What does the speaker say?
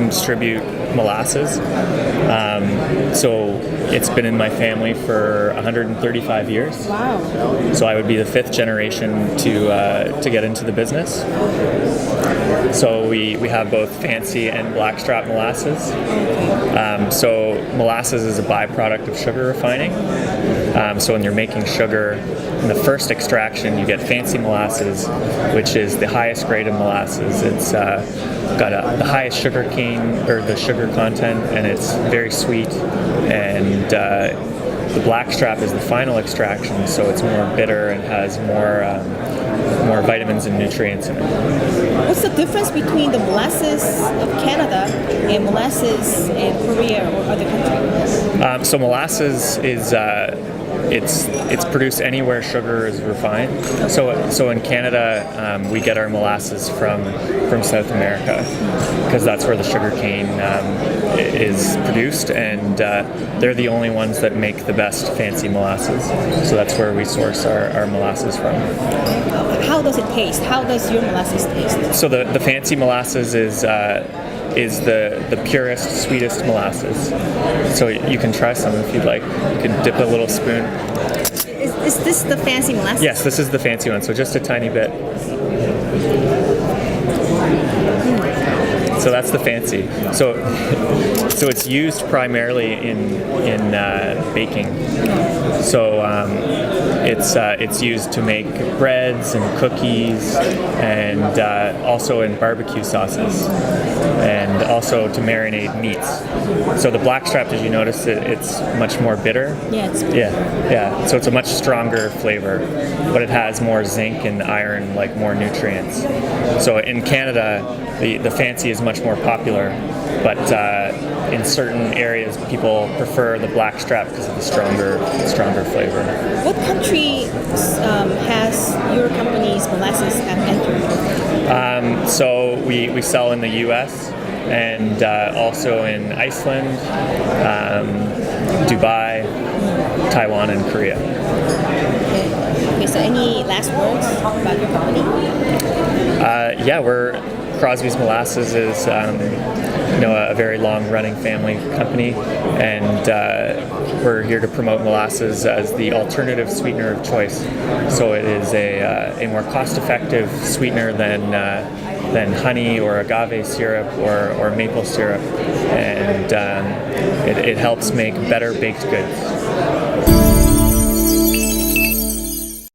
and distribute molasses. So it's been in my family for 135 years. Wow. So I would be the fifth generation to get into the business. So we have both fancy and blackstrap molasses. So molasses is a byproduct of sugar refining. So when you're making sugar, in the first extraction, you get fancy molasses, which is the highest grade of molasses. It's got the highest sugar content, and it's very sweet. And the blackstrap is the final extraction, so it's more bitter and has more vitamins and nutrients in it. What's the difference between the molasses of Canada and molasses in Korea or other countries? So molasses is it's produced anywhere sugar is refined. So in Canada, we get our molasses from South America because that's where the sugar cane is produced, and they're the only ones that make the best fancy molasses. So that's where we source our molasses from. How does it taste? How does your molasses taste? So the fancy molasses is the purest, sweetest molasses. So you can try some if you'd like. You can dip a little spoon. Is this the fancy molasses? Yes, this is the fancy one. So just a tiny bit. So that's the fancy. So it's used primarily in baking. So it's used to make breads and cookies, and also in barbecue sauces, and also to marinate meats. So the blackstrap, did you notice it's much more bitter? Yeah, it's bitter. Yeah. So it's a much stronger flavor, but it has more zinc and iron, like more nutrients. So in Canada, the fancy is much more popular, but in certain areas, people prefer the blackstrap because of the stronger flavor. What country has your company's molasses have entered? So we sell in the U.S. and also in Iceland, Dubai, Taiwan, and Korea. Okay, so any last words about your company? Crosby Molassess is a very long-running family company, and we're here to promote molasses as the alternative sweetener of choice. So it is a more cost-effective sweetener than honey or agave syrup or maple syrup, and it helps make better baked goods.